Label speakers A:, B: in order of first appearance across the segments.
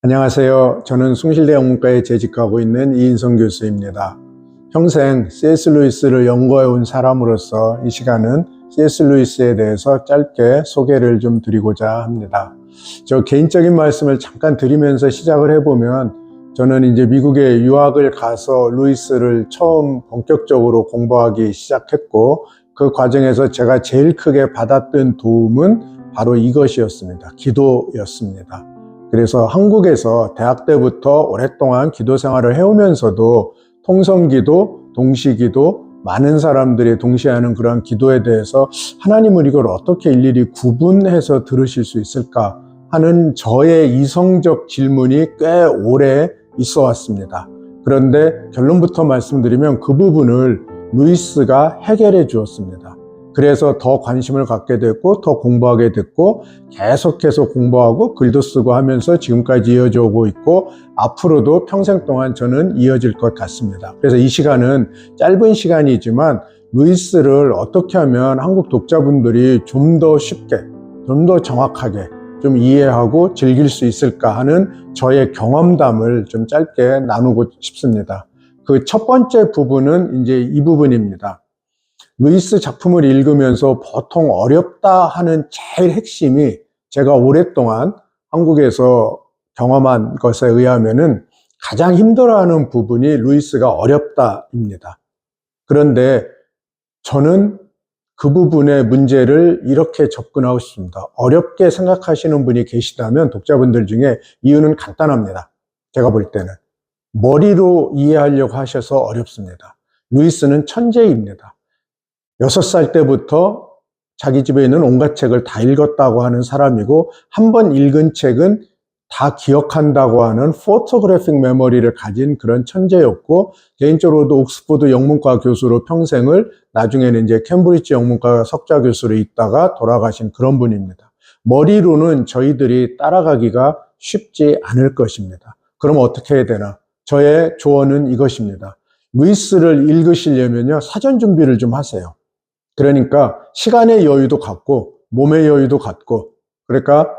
A: 안녕하세요. 저는 숭실대 영문과에 재직하고 있는 이인성 교수입니다. 평생 C.S. 루이스를 연구해 온 사람으로서 이 시간은 C.S. 루이스에 대해서 짧게 소개를 좀 드리고자 합니다. 저 개인적인 말씀을 잠깐 드리면서 시작을 해보면, 저는 이제 미국에 유학을 가서 루이스를 처음 본격적으로 공부하기 시작했고, 그 과정에서 제가 제일 크게 받았던 도움은 바로 이것이었습니다. 기도였습니다. 그래서 한국에서 대학 때부터 오랫동안 기도 생활을 해오면서도 통성기도, 동시기도, 많은 사람들이 동시에 하는 그런 기도에 대해서 하나님은 이걸 어떻게 일일이 구분해서 들으실 수 있을까 하는 저의 이성적 질문이 꽤 오래 있어 왔습니다. 그런데 결론부터 말씀드리면 그 부분을 루이스가 해결해 주었습니다. 그래서 더 관심을 갖게 됐고 더 공부하게 됐고 계속해서 공부하고 글도 쓰고 하면서 지금까지 이어져 오고 있고 앞으로도 평생 동안 저는 이어질 것 같습니다. 그래서 이 시간은 짧은 시간이지만 루이스를 어떻게 하면 한국 독자분들이 좀 더 쉽게, 좀 더 정확하게 좀 이해하고 즐길 수 있을까 하는 저의 경험담을 좀 짧게 나누고 싶습니다. 그 첫 번째 부분은 이제 이 부분입니다. 루이스 작품을 읽으면서 보통 어렵다 하는 제일 핵심이 제가 오랫동안 한국에서 경험한 것에 의하면은 가장 힘들어하는 부분이 루이스가 어렵다입니다. 그런데 저는 그 부분의 문제를 이렇게 접근하고 싶습니다. 어렵게 생각하시는 분이 계시다면 독자분들 중에 이유는 간단합니다. 제가 볼 때는 머리로 이해하려고 하셔서 어렵습니다. 루이스는 천재입니다. 6살 때부터 자기 집에 있는 온갖 책을 다 읽었다고 하는 사람이고 한 번 읽은 책은 다 기억한다고 하는 포토그래픽 메모리를 가진 그런 천재였고, 개인적으로도 옥스퍼드 영문과 교수로 평생을, 나중에는 이제 캠브리지 영문과 석좌 교수로 있다가 돌아가신 그런 분입니다. 머리로는 저희들이 따라가기가 쉽지 않을 것입니다. 그럼 어떻게 해야 되나? 저의 조언은 이것입니다. 루이스를 읽으시려면요, 사전 준비를 좀 하세요. 그러니까 시간의 여유도 갖고 몸의 여유도 갖고, 그러니까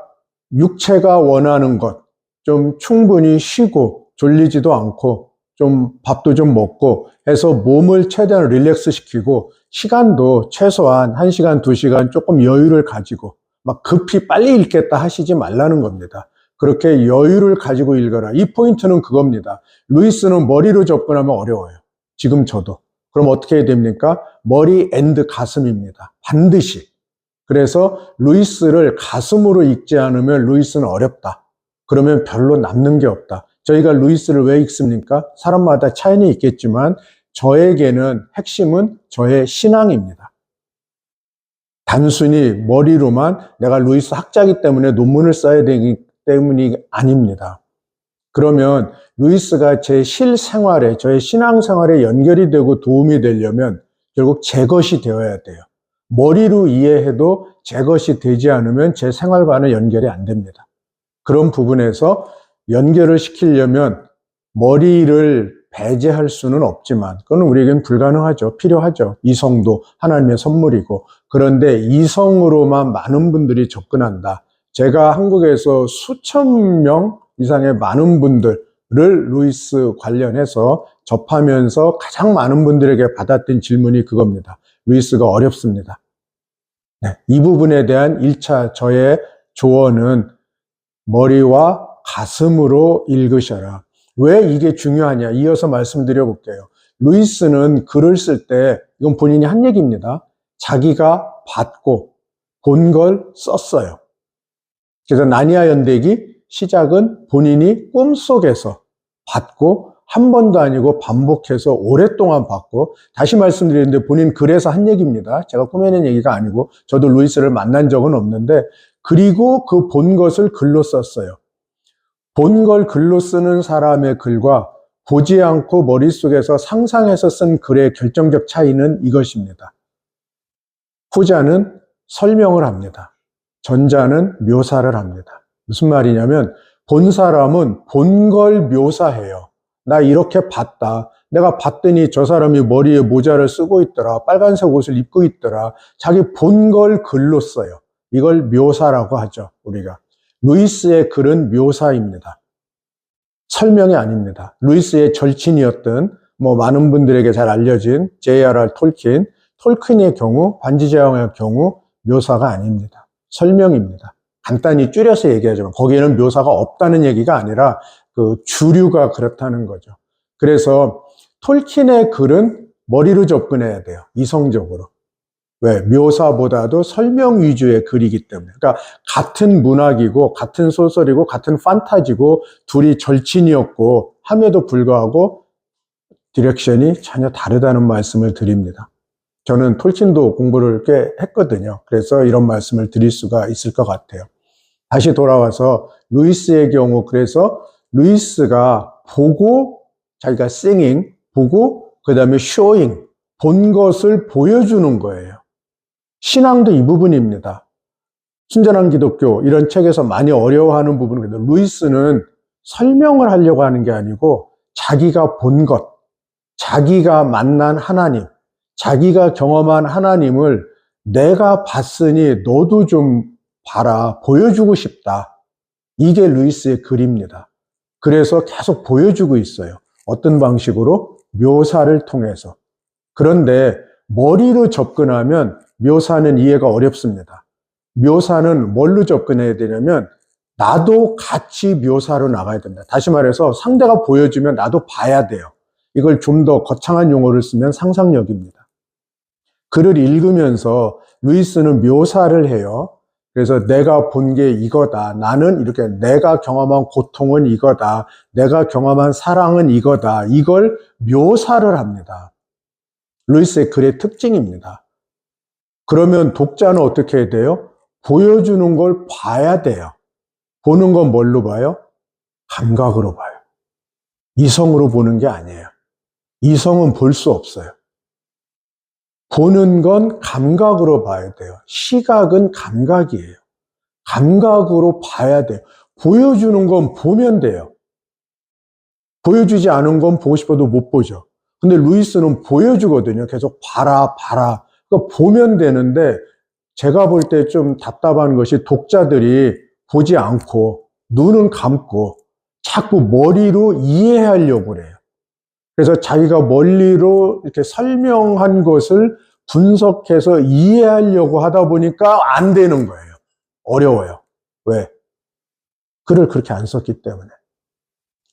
A: 육체가 원하는 것, 좀 충분히 쉬고 졸리지도 않고 좀 밥도 좀 먹고 해서 몸을 최대한 릴렉스 시키고, 시간도 최소한 1시간, 2시간 조금 여유를 가지고, 막 급히 빨리 읽겠다 하시지 말라는 겁니다. 그렇게 여유를 가지고 읽어라. 이 포인트는 그겁니다. 루이스는 머리로 접근하면 어려워요. 지금 저도. 그럼 어떻게 해야 됩니까? 머리 앤드 가슴입니다. 반드시. 그래서 루이스를 가슴으로 읽지 않으면 루이스는 어렵다. 그러면 별로 남는 게 없다. 저희가 루이스를 왜 읽습니까? 사람마다 차이는 있겠지만 저에게는 핵심은 저의 신앙입니다. 단순히 머리로만 내가 루이스 학자이기 때문에 논문을 써야 되기 때문이 아닙니다. 그러면 루이스가 제 실생활에, 저의 신앙생활에 연결이 되고 도움이 되려면 결국 제 것이 되어야 돼요. 머리로 이해해도 제 것이 되지 않으면 제 생활과는 연결이 안 됩니다. 그런 부분에서 연결을 시키려면 머리를 배제할 수는 없지만 그건 우리에겐 불가능하죠. 필요하죠. 이성도 하나님의 선물이고. 그런데 이성으로만 많은 분들이 접근한다. 제가 한국에서 수천 명 이상의 많은 분들을 루이스 관련해서 접하면서 가장 많은 분들에게 받았던 질문이 그겁니다. 루이스가 어렵습니다. 네, 이 부분에 대한 1차 저의 조언은 머리와 가슴으로 읽으셔라. 왜 이게 중요하냐? 이어서 말씀드려 볼게요. 루이스는 글을 쓸 때, 이건 본인이 한 얘기입니다. 자기가 봤고 본 걸 썼어요. 그래서 나니아 연대기 시작은 본인이 꿈속에서 봤고 한 번도 아니고 반복해서 오랫동안 봤고, 다시 말씀드리는데 본인 글에서 한 얘기입니다. 제가 꾸며낸 얘기가 아니고, 저도 루이스를 만난 적은 없는데, 그리고 그 본 것을 글로 썼어요. 본 걸 글로 쓰는 사람의 글과 보지 않고 머릿속에서 상상해서 쓴 글의 결정적 차이는 이것입니다. 후자는 설명을 합니다. 전자는 묘사를 합니다. 무슨 말이냐면 본 사람은 본 걸 묘사해요. 나 이렇게 봤다. 내가 봤더니 저 사람이 머리에 모자를 쓰고 있더라. 빨간색 옷을 입고 있더라. 자기 본 걸 글로 써요. 이걸 묘사라고 하죠, 우리가. 루이스의 글은 묘사입니다. 설명이 아닙니다. 루이스의 절친이었던 많은 분들에게 잘 알려진 J.R.R. 톨킨의 경우, 반지의 경우 묘사가 아닙니다. 설명입니다. 간단히 줄여서 얘기하자면 거기에는 묘사가 없다는 얘기가 아니라 그 주류가 그렇다는 거죠. 그래서 톨킨의 글은 머리로 접근해야 돼요. 이성적으로. 왜? 묘사보다도 설명 위주의 글이기 때문에. 그러니까 같은 문학이고 같은 소설이고 같은 판타지고 둘이 절친이었고 함에도 불구하고 디렉션이 전혀 다르다는 말씀을 드립니다. 저는 톨킨도 공부를 꽤 했거든요. 그래서 이런 말씀을 드릴 수가 있을 것 같아요. 다시 돌아와서 루이스의 경우, 그래서 루이스가 보고 자기가 singing, 보고 그 다음에 showing, 본 것을 보여주는 거예요. 신앙도 이 부분입니다. 순전한 기독교 이런 책에서 많이 어려워하는 부분은 루이스는 설명을 하려고 하는 게 아니고 자기가 본 것, 자기가 만난 하나님, 자기가 경험한 하나님을 내가 봤으니 너도 좀 봐라, 보여주고 싶다. 이게 루이스의 글입니다. 그래서 계속 보여주고 있어요. 어떤 방식으로? 묘사를 통해서. 그런데 머리로 접근하면 묘사는 이해가 어렵습니다. 묘사는 뭘로 접근해야 되냐면 나도 같이 묘사로 나가야 된다. 다시 말해서 상대가 보여주면 나도 봐야 돼요. 이걸 좀 더 거창한 용어를 쓰면 상상력입니다. 글을 읽으면서 루이스는 묘사를 해요. 그래서 내가 본 게 이거다. 나는 이렇게 내가 경험한 고통은 이거다. 내가 경험한 사랑은 이거다. 이걸 묘사를 합니다. 루이스의 글의 특징입니다. 그러면 독자는 어떻게 해야 돼요? 보여주는 걸 봐야 돼요. 보는 건 뭘로 봐요? 감각으로 봐요. 이성으로 보는 게 아니에요. 이성은 볼 수 없어요. 보는 건 감각으로 봐야 돼요. 시각은 감각이에요. 감각으로 봐야 돼요. 보여주는 건 보면 돼요. 보여주지 않은 건 보고 싶어도 못 보죠. 근데 루이스는 보여주거든요. 계속 봐라, 봐라. 그러니까 보면 되는데 제가 볼 때 좀 답답한 것이 독자들이 보지 않고 눈은 감고 자꾸 머리로 이해하려고 그래요. 그래서 자기가 머리로 이렇게 설명한 것을 분석해서 이해하려고 하다 보니까 안 되는 거예요. 어려워요. 왜? 글을 그렇게 안 썼기 때문에.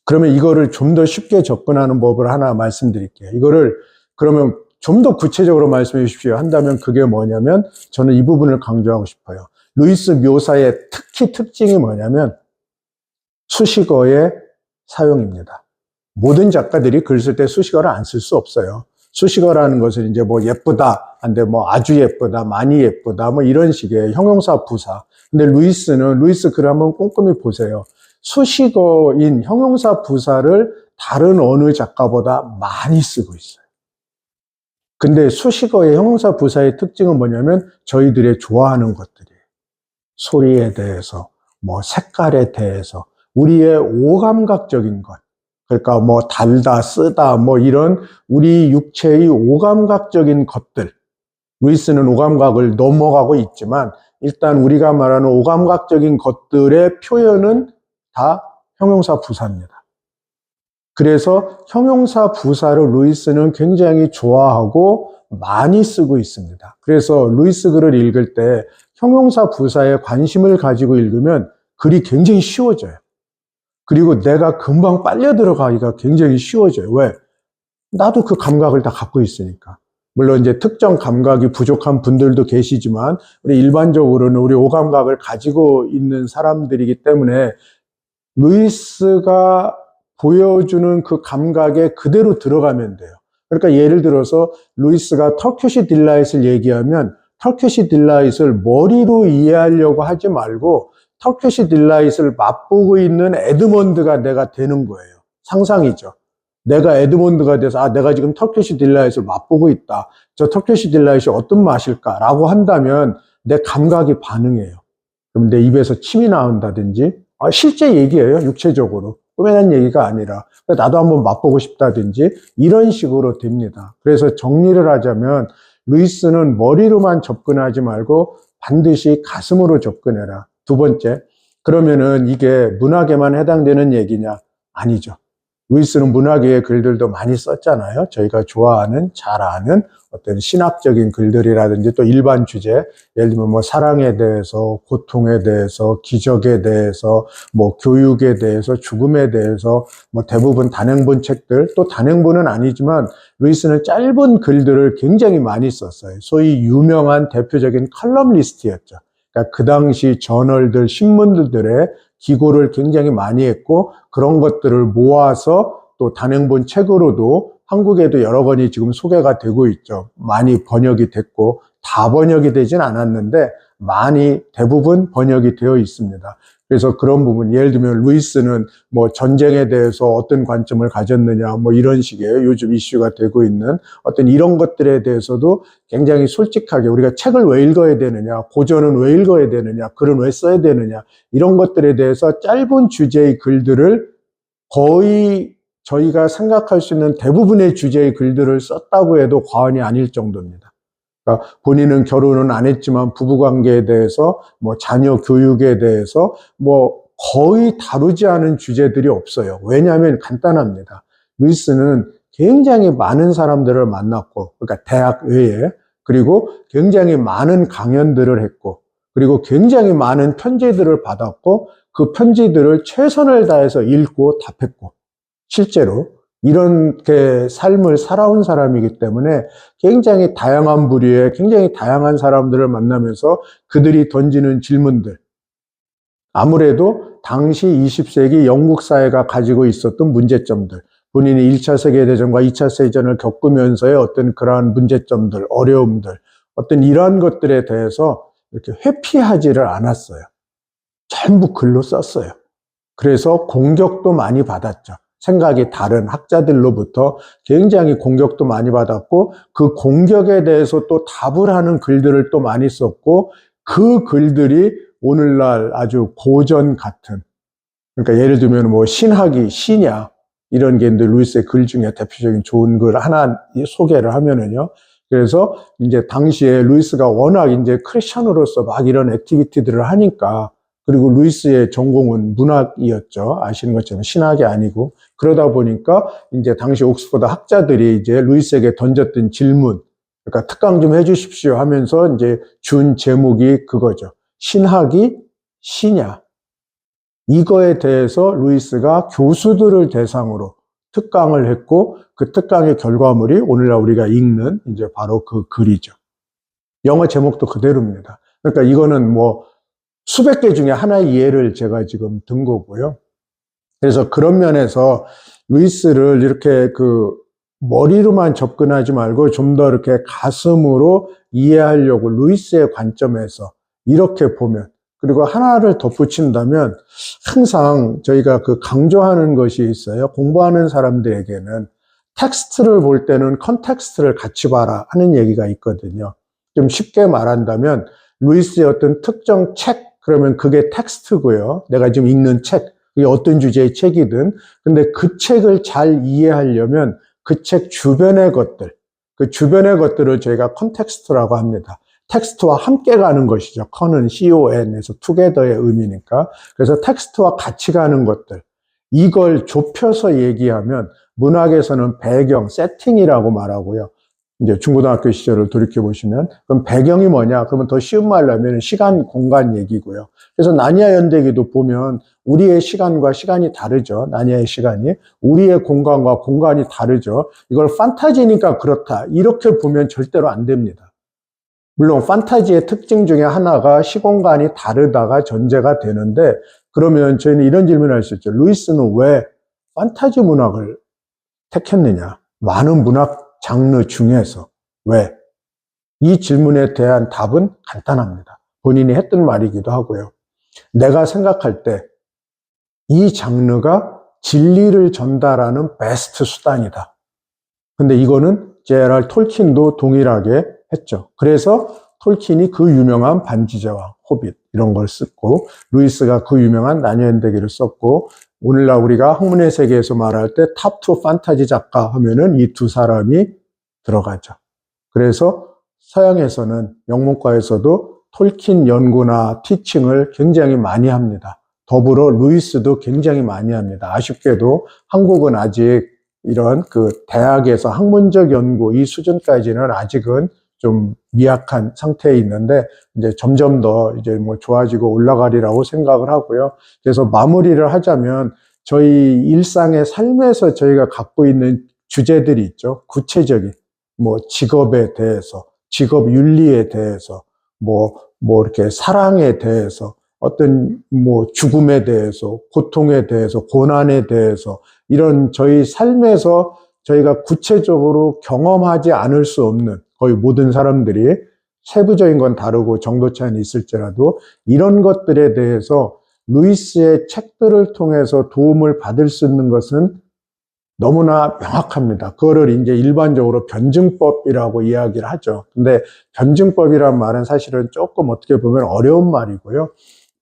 A: 그러면 이거를 좀 더 쉽게 접근하는 법을 하나 말씀드릴게요. 이거를 그러면 좀 더 구체적으로 말씀해 주십시오 한다면 그게 뭐냐면 저는 이 부분을 강조하고 싶어요. 루이스 묘사의 특징이 뭐냐면 수식어의 사용입니다. 모든 작가들이 글 쓸 때 수식어를 안 쓸 수 없어요. 수식어라는 것은 이제 예쁘다, 근데 아주 예쁘다, 많이 예쁘다, 이런 식의 형용사 부사. 근데 루이스 글을 한번 꼼꼼히 보세요. 수식어인 형용사 부사를 다른 어느 작가보다 많이 쓰고 있어요. 근데 수식어의 형용사 부사의 특징은 뭐냐면 저희들의 좋아하는 것들이에요. 소리에 대해서, 색깔에 대해서, 우리의 오감각적인 것. 그러니까 달다, 쓰다, 이런 우리 육체의 오감각적인 것들. 루이스는 오감각을 넘어가고 있지만 일단 우리가 말하는 오감각적인 것들의 표현은 다 형용사 부사입니다. 그래서 형용사 부사를 루이스는 굉장히 좋아하고 많이 쓰고 있습니다. 그래서 루이스 글을 읽을 때 형용사 부사에 관심을 가지고 읽으면 글이 굉장히 쉬워져요. 그리고 내가 금방 빨려 들어가기가 굉장히 쉬워져요. 왜? 나도 그 감각을 다 갖고 있으니까. 물론 이제 특정 감각이 부족한 분들도 계시지만 우리 일반적으로는 우리 오감각을 가지고 있는 사람들이기 때문에 루이스가 보여주는 그 감각에 그대로 들어가면 돼요. 그러니까 예를 들어서 루이스가 터키시 딜라잇을 얘기하면 터키시 딜라잇을 머리로 이해하려고 하지 말고 터키시 딜라잇을 맛보고 있는 에드먼드가 내가 되는 거예요. 상상이죠. 내가 에드먼드가 돼서 내가 지금 터키시 딜라잇을 맛보고 있다. 저 터키시 딜라잇이 어떤 맛일까라고 한다면 내 감각이 반응해요. 그럼 내 입에서 침이 나온다든지 실제 얘기예요. 육체적으로. 꾸며낸 얘기가 아니라 나도 한번 맛보고 싶다든지 이런 식으로 됩니다. 그래서 정리를 하자면 루이스는 머리로만 접근하지 말고 반드시 가슴으로 접근해라. 두 번째, 그러면은 이게 문학에만 해당되는 얘기냐? 아니죠. 루이스는 문학의 글들도 많이 썼잖아요. 저희가 좋아하는, 잘 아는 어떤 신학적인 글들이라든지 또 일반 주제, 예를 들면 뭐 사랑에 대해서, 고통에 대해서, 기적에 대해서, 뭐 교육에 대해서, 죽음에 대해서 뭐 대부분 단행본 책들, 또 단행본은 아니지만 루이스는 짧은 글들을 굉장히 많이 썼어요. 소위 유명한 대표적인 컬럼리스트였죠. 그러니까 그 당시 저널들, 신문들의 기고를 굉장히 많이 했고 그런 것들을 모아서 또 단행본 책으로도 한국에도 여러 권이 지금 소개가 되고 있죠. 많이 번역이 됐고 다 번역이 되진 않았는데 많이 대부분 번역이 되어 있습니다. 그래서 그런 부분, 예를 들면 루이스는 뭐 전쟁에 대해서 어떤 관점을 가졌느냐 뭐 이런 식의 요즘 이슈가 되고 있는 어떤 이런 것들에 대해서도 굉장히 솔직하게 우리가 책을 왜 읽어야 되느냐, 고전은 왜 읽어야 되느냐, 글은 왜 써야 되느냐 이런 것들에 대해서 짧은 주제의 글들을 거의 저희가 생각할 수 있는 대부분의 주제의 글들을 썼다고 해도 과언이 아닐 정도입니다. 그러니까 본인은 결혼은 안 했지만 부부관계에 대해서 뭐 자녀 교육에 대해서 뭐 거의 다루지 않은 주제들이 없어요. 왜냐하면 간단합니다. 루이스는 굉장히 많은 사람들을 만났고 그러니까 대학 외에 그리고 굉장히 많은 강연들을 했고 그리고 굉장히 많은 편지들을 받았고 그 편지들을 최선을 다해서 읽고 답했고 실제로 이렇게 삶을 살아온 사람이기 때문에 굉장히 다양한 부류의 굉장히 다양한 사람들을 만나면서 그들이 던지는 질문들 아무래도 당시 20세기 영국 사회가 가지고 있었던 문제점들 본인이 1차 세계대전과 2차 세계대전을 겪으면서의 어떤 그러한 문제점들, 어려움들 어떤 이러한 것들에 대해서 이렇게 회피하지를 않았어요. 전부 글로 썼어요. 그래서 공격도 많이 받았죠. 생각이 다른 학자들로부터 굉장히 공격도 많이 받았고 그 공격에 대해서 또 답을 하는 글들을 또 많이 썼고 그 글들이 오늘날 아주 고전 같은 그러니까 예를 들면 뭐 신학이 시냐 이런 게 있는데 루이스의 글 중에 대표적인 좋은 글 하나 소개를 하면은요. 그래서 이제 당시에 루이스가 워낙 이제 크리스천으로서 막 이런 액티비티들을 하니까 그리고 루이스의 전공은 문학이었죠. 아시는 것처럼 신학이 아니고 그러다 보니까 이제 당시 옥스퍼드 학자들이 이제 루이스에게 던졌던 질문, 그러니까 특강 좀 해주십시오 하면서 이제 준 제목이 그거죠. 신학이 시냐? 이거에 대해서 루이스가 교수들을 대상으로 특강을 했고 그 특강의 결과물이 오늘날 우리가 읽는 이제 바로 그 글이죠. 영어 제목도 그대로입니다. 그러니까 이거는 뭐 수백 개 중에 하나의 예를 제가 지금 든 거고요. 그래서 그런 면에서 루이스를 이렇게 그 머리로만 접근하지 말고 좀 더 이렇게 가슴으로 이해하려고 루이스의 관점에서 이렇게 보면 그리고 하나를 덧붙인다면 항상 저희가 그 강조하는 것이 있어요. 공부하는 사람들에게는 텍스트를 볼 때는 컨텍스트를 같이 봐라 하는 얘기가 있거든요. 좀 쉽게 말한다면 루이스의 어떤 특정 책 그러면 그게 텍스트고요. 내가 지금 읽는 책, 그게 어떤 주제의 책이든. 근데 그 책을 잘 이해하려면 그 책 주변의 것들, 그 주변의 것들을 저희가 컨텍스트라고 합니다. 텍스트와 함께 가는 것이죠. con은 con에서 together의 의미니까. 그래서 텍스트와 같이 가는 것들. 이걸 좁혀서 얘기하면 문학에서는 배경, 세팅이라고 말하고요. 이제 중고등학교 시절을 돌이켜보시면 그럼 배경이 뭐냐? 그러면 더 쉬운 말로 하면 시간, 공간 얘기고요. 그래서 나니아 연대기도 보면 우리의 시간과 시간이 다르죠. 나니아의 시간이. 우리의 공간과 공간이 다르죠. 이걸 판타지니까 그렇다. 이렇게 보면 절대로 안 됩니다. 물론 판타지의 특징 중에 하나가 시공간이 다르다가 전제가 되는데 그러면 저희는 이런 질문을 할 수 있죠. 루이스는 왜 판타지 문학을 택했느냐? 많은 문학 장르 중에서 왜? 이 질문에 대한 답은 간단합니다. 본인이 했던 말이기도 하고요. 내가 생각할 때 이 장르가 진리를 전달하는 베스트 수단이다. 근데 이거는 J.R.R. 톨킨도 동일하게 했죠. 그래서 톨킨이 그 유명한 반지제왕, 호빗 이런 걸 썼고 루이스가 그 유명한 나니아연대기를 썼고 오늘날 우리가 학문의 세계에서 말할 때 탑2 판타지 작가 하면은 이 두 사람이 들어가죠. 그래서 서양에서는 영문과에서도 톨킨 연구나 티칭을 굉장히 많이 합니다. 더불어 루이스도 굉장히 많이 합니다. 아쉽게도 한국은 아직 이런 그 대학에서 학문적 연구 이 수준까지는 아직은 좀 미약한 상태에 있는데 이제 점점 더 이제 뭐 좋아지고 올라가리라고 생각을 하고요. 그래서 마무리를 하자면 저희 일상의 삶에서 저희가 갖고 있는 주제들이 있죠. 구체적인 뭐 직업에 대해서, 직업 윤리에 대해서, 뭐 이렇게 사랑에 대해서, 어떤 뭐 죽음에 대해서, 고통에 대해서, 고난에 대해서 이런 저희 삶에서 저희가 구체적으로 경험하지 않을 수 없는 거의 모든 사람들이 세부적인 건 다르고 정도 차이는 있을지라도 이런 것들에 대해서 루이스의 책들을 통해서 도움을 받을 수 있는 것은 너무나 명확합니다. 그거를 이제 일반적으로 변증법이라고 이야기를 하죠. 근데 변증법이란 말은 사실은 조금 어떻게 보면 어려운 말이고요.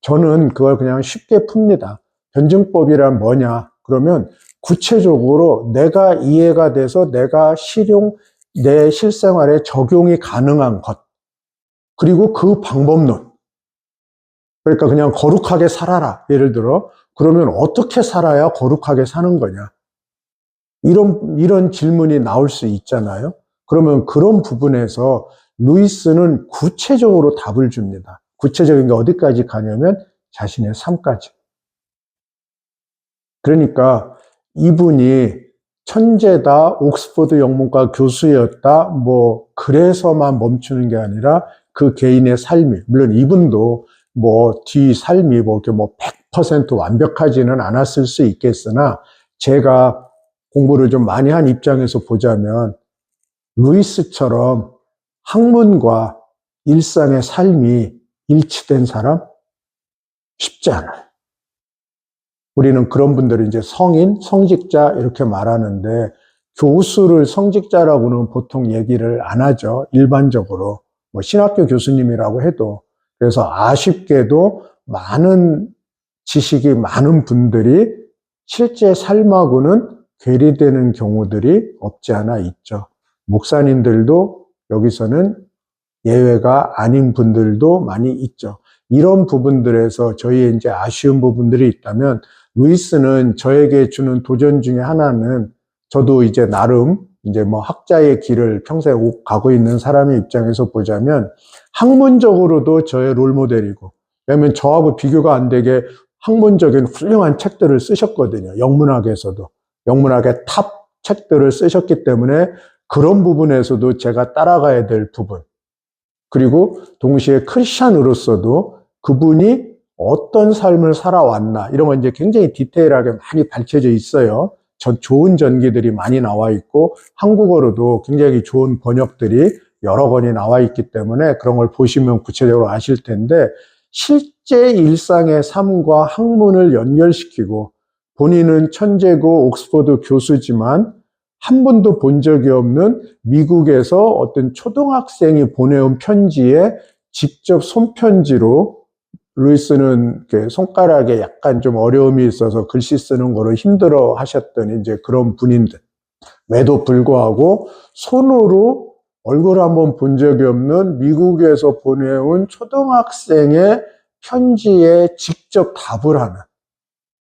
A: 저는 그걸 그냥 쉽게 풉니다. 변증법이란 뭐냐? 그러면 구체적으로 내가 이해가 돼서 내가 내 실생활에 적용이 가능한 것. 그리고 그 방법론. 그러니까 그냥 거룩하게 살아라. 예를 들어. 그러면 어떻게 살아야 거룩하게 사는 거냐? 이런 질문이 나올 수 있잖아요. 그러면 그런 부분에서 루이스는 구체적으로 답을 줍니다. 구체적인 게 어디까지 가냐면 자신의 삶까지. 그러니까 이분이 천재다, 옥스퍼드 영문과 교수였다, 뭐 그래서만 멈추는 게 아니라 그 개인의 삶이, 물론 이분도 뭐 뒤 삶이 뭐 이렇게 뭐 100% 완벽하지는 않았을 수 있겠으나 제가 공부를 좀 많이 한 입장에서 보자면 루이스처럼 학문과 일상의 삶이 일치된 사람 쉽지 않아요. 우리는 그런 분들을 이제 성인, 성직자 이렇게 말하는데 교수를 성직자라고는 보통 얘기를 안 하죠. 일반적으로. 뭐 신학교 교수님이라고 해도. 그래서 아쉽게도 많은 지식이 많은 분들이 실제 삶하고는 괴리되는 경우들이 없지 않아 있죠. 목사님들도 여기서는 예외가 아닌 분들도 많이 있죠. 이런 부분들에서 저희의 이제 아쉬운 부분들이 있다면 루이스는 저에게 주는 도전 중에 하나는 저도 이제 나름 이제 뭐 학자의 길을 평생 가고 있는 사람의 입장에서 보자면 학문적으로도 저의 롤모델이고 왜냐하면 저하고 비교가 안 되게 학문적인 훌륭한 책들을 쓰셨거든요. 영문학에서도. 영문학의 탑 책들을 쓰셨기 때문에 그런 부분에서도 제가 따라가야 될 부분. 그리고 동시에 크리스찬으로서도 그분이 어떤 삶을 살아왔나 이런 건 이제 굉장히 디테일하게 많이 밝혀져 있어요. 좋은 전기들이 많이 나와 있고 한국어로도 굉장히 좋은 번역들이 여러 권이 나와 있기 때문에 그런 걸 보시면 구체적으로 아실 텐데 실제 일상의 삶과 학문을 연결시키고 본인은 천재고 옥스퍼드 교수지만 한 번도 본 적이 없는 미국에서 어떤 초등학생이 보내온 편지에 직접 손편지로 루이스는 손가락에 약간 좀 어려움이 있어서 글씨 쓰는 거를 힘들어 하셨던 이제 그런 분인데에도 불구하고 손으로 얼굴 한번 본 적이 없는 미국에서 보내온 초등학생의 편지에 직접 답을 하는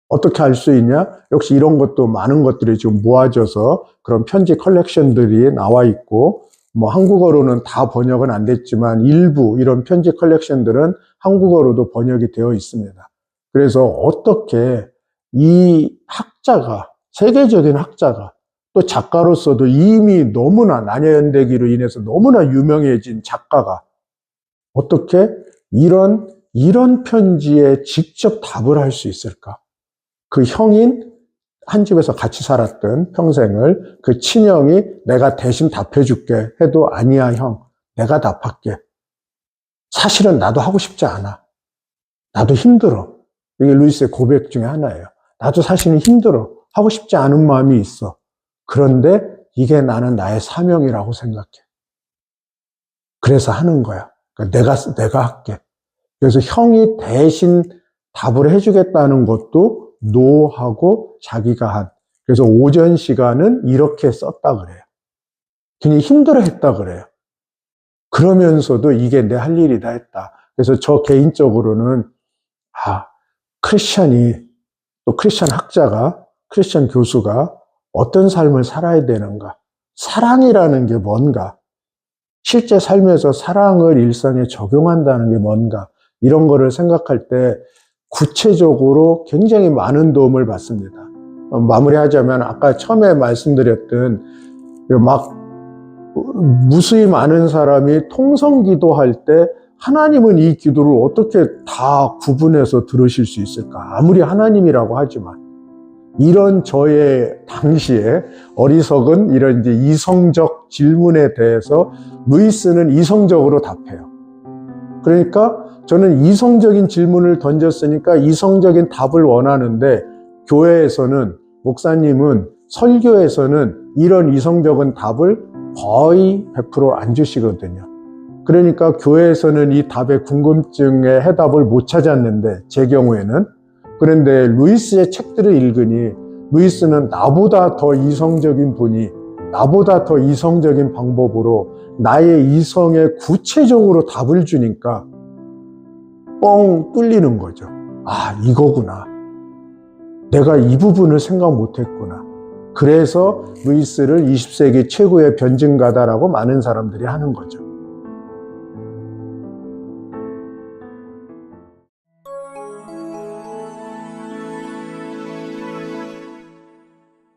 A: 어떻게 알 수 있냐? 역시 이런 것도 많은 것들이 지금 모아져서 그런 편지 컬렉션들이 나와 있고 뭐 한국어로는 다 번역은 안 됐지만 일부 이런 편지 컬렉션들은 한국어로도 번역이 되어 있습니다. 그래서 어떻게 이 학자가 세계적인 학자가 또 작가로서도 이미 너무나 난여연대기로 인해서 너무나 유명해진 작가가 어떻게 이런 편지에 직접 답을 할 수 있을까? 그 형인 한 집에서 같이 살았던 평생을 그 친형이 내가 대신 답해줄게 해도 아니야 형 내가 답할게. 사실은 나도 하고 싶지 않아. 나도 힘들어. 이게 루이스의 고백 중에 하나예요. 나도 사실은 힘들어. 하고 싶지 않은 마음이 있어. 그런데 이게 나는 나의 사명이라고 생각해. 그래서 하는 거야. 그러니까 내가 할게. 그래서 형이 대신 답을 해주겠다는 것도 노하고 자기가 한. 그래서 오전 시간은 이렇게 썼다 그래요. 괜히 힘들어 했다 그래요. 그러면서도 이게 내 할 일이다 했다. 그래서 저 개인적으로는 크리스천이, 또 크리스천 학자가, 크리스천 교수가 어떤 삶을 살아야 되는가? 사랑이라는 게 뭔가? 실제 삶에서 사랑을 일상에 적용한다는 게 뭔가? 이런 거를 생각할 때 구체적으로 굉장히 많은 도움을 받습니다. 마무리하자면 아까 처음에 말씀드렸던 막 무수히 많은 사람이 통성기도할 때 하나님은 이 기도를 어떻게 다 구분해서 들으실 수 있을까? 아무리 하나님이라고 하지만 이런 저의 당시에 어리석은 이런 이제 이성적 질문에 대해서 루이스는 이성적으로 답해요. 그러니까 저는 이성적인 질문을 던졌으니까 이성적인 답을 원하는데 교회에서는 목사님은 설교에서는 이런 이성적인 답을 거의 100% 안 주시거든요. 그러니까 교회에서는 이 답의 궁금증에 해답을 못 찾았는데 제 경우에는 그런데 루이스의 책들을 읽으니 루이스는 나보다 더 이성적인 분이 나보다 더 이성적인 방법으로 나의 이성에 구체적으로 답을 주니까 뻥 뚫리는 거죠. 아, 이거구나. 내가 이 부분을 생각 못했구나. 그래서 루이스를 20세기 최고의 변증가다라고 많은 사람들이 하는 거죠.